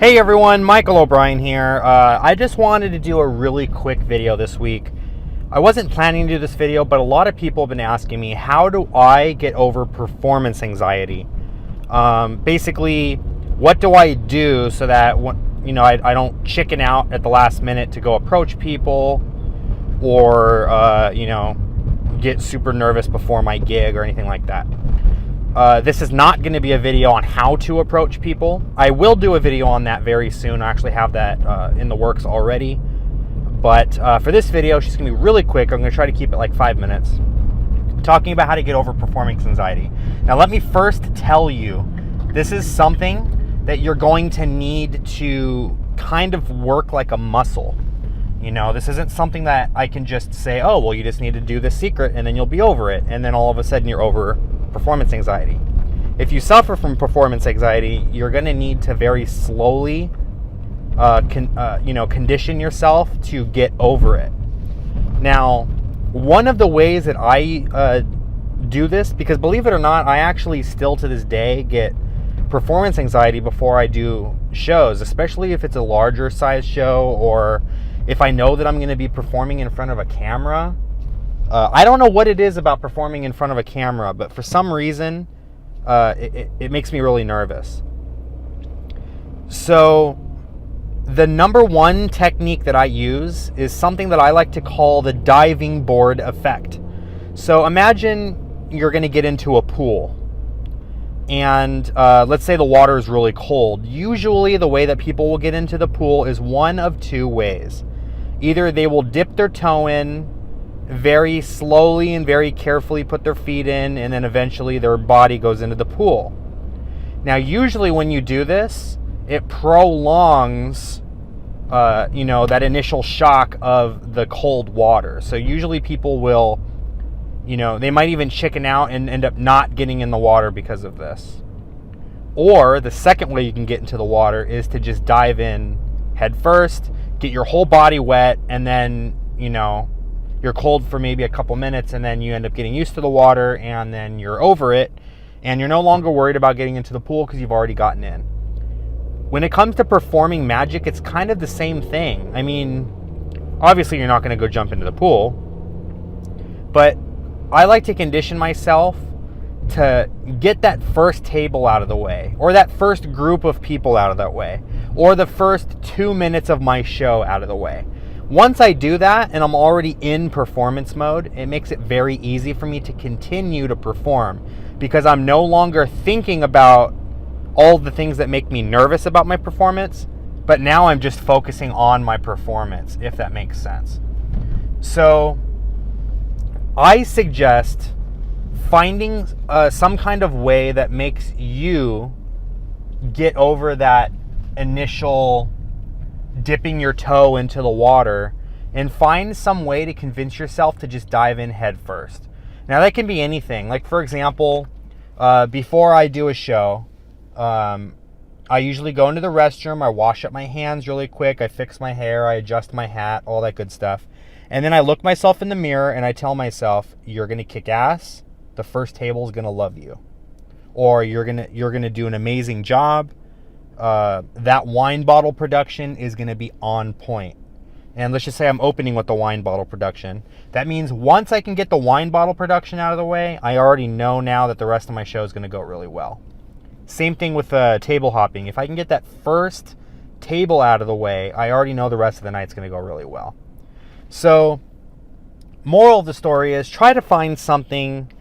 Hey everyone, Michael O'Brien here. I just wanted to do a really quick video this week. I wasn't planning to do this video, but a lot of people have been asking me, how do I get over performance anxiety? Basically, what do I do so that I don't chicken out at the last minute to go approach people or get super nervous before my gig or anything like that. This is not going to be a video on how to approach people. I will do a video on that very soon. I actually have that in the works already. But for this video, she's going to be really quick. I'm going to try to keep it like 5 minutes. Talking about how to get over performance anxiety. Now, let me first tell you, this is something that you're going to need to kind of work like a muscle. This isn't something that I can just say, oh, well, you just need to do this secret and then you'll be over it. And then all of a sudden you're over performance anxiety. If you suffer from performance anxiety, you're going to need to very slowly condition yourself to get over it. Now, one of the ways that I do this, because believe it or not, I actually still to this day get performance anxiety before I do shows, especially if it's a larger size show or if I know that I'm going to be performing in front of a camera. I don't know what it is about performing in front of a camera, but for some reason, it makes me really nervous. So the number one technique that I use is something that I like to call the diving board effect. So imagine you're going to get into a pool. And let's say the water is really cold. Usually the way that people will get into the pool is one of two ways. Either they will dip their toe in, very slowly and very carefully put their feet in, and then eventually their body goes into the pool. Now, usually when you do this, it prolongs, that initial shock of the cold water. So usually people will, they might even chicken out and end up not getting in the water because of this. Or the second way you can get into the water is to just dive in head first, get your whole body wet, and then, you're cold for maybe a couple minutes, and then you end up getting used to the water, and then you're over it, and you're no longer worried about getting into the pool because you've already gotten in. When it comes to performing magic, it's kind of the same thing. I mean, obviously you're not going to go jump into the pool, but I like to condition myself to get that first table out of the way, or that first group of people out of that way, or the first 2 minutes of my show out of the way. Once I do that and I'm already in performance mode, it makes it very easy for me to continue to perform because I'm no longer thinking about all the things that make me nervous about my performance, but now I'm just focusing on my performance, if that makes sense. So I suggest finding some kind of way that makes you get over that initial dipping your toe into the water, and find some way to convince yourself to just dive in head first. Now that can be anything. Like, for example, before I do a show, I usually go into the restroom, I wash up my hands really quick, I fix my hair, I adjust my hat, all that good stuff. And then I look myself in the mirror and I tell myself, you're going to kick ass, the first table is going to love you. Or you're going to do an amazing job. That wine bottle production is going to be on point. And let's just say I'm opening with the wine bottle production. That means once I can get the wine bottle production out of the way, I already know now that the rest of my show is going to go really well. Same thing with table hopping. If I can get that first table out of the way, I already know the rest of the night's going to go really well. So, moral of the story is try to find something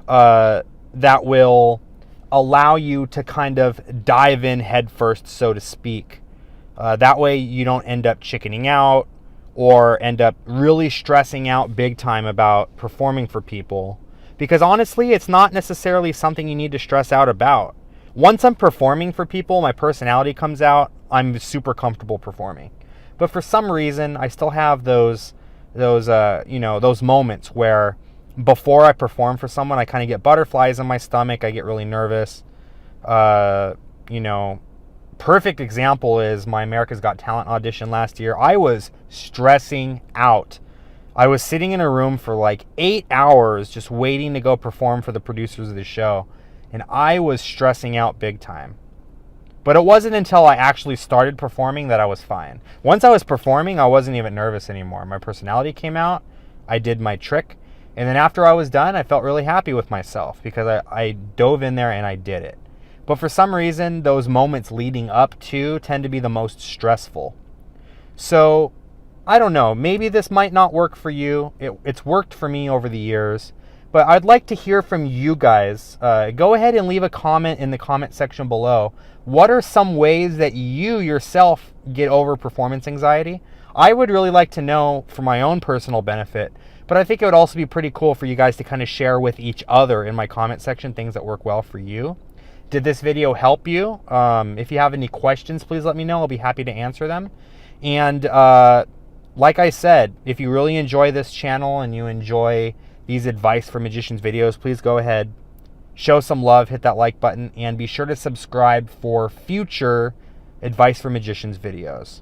that will allow you to kind of dive in head first, so to speak. That way you don't end up chickening out or end up really stressing out big time about performing for people. Because honestly, it's not necessarily something you need to stress out about. Once I'm performing for people, my personality comes out, I'm super comfortable performing. But for some reason, I still have those moments where before I perform for someone, I kind of get butterflies in my stomach. I get really nervous. Perfect example is my America's Got Talent audition last year. I was stressing out. I was sitting in a room for like 8 hours just waiting to go perform for the producers of the show. And I was stressing out big time. But it wasn't until I actually started performing that I was fine. Once I was performing, I wasn't even nervous anymore. My personality came out, I did my trick, and then after I was done, I felt really happy with myself because I dove in there and I did it. But for some reason, those moments leading up to tend to be the most stressful. So, I don't know, maybe this might not work for you. It's worked for me over the years. But I'd like to hear from you guys. Go ahead and leave a comment in the comment section below. What are some ways that you yourself get over performance anxiety? I would really like to know for my own personal benefit, but I think it would also be pretty cool for you guys to kind of share with each other in my comment section things that work well for you. Did this video help you? If you have any questions, please let me know. I'll be happy to answer them. And like I said, if you really enjoy this channel and you enjoy these Advice for Magicians videos, please go ahead, show some love, hit that like button, and be sure to subscribe for future Advice for Magicians videos.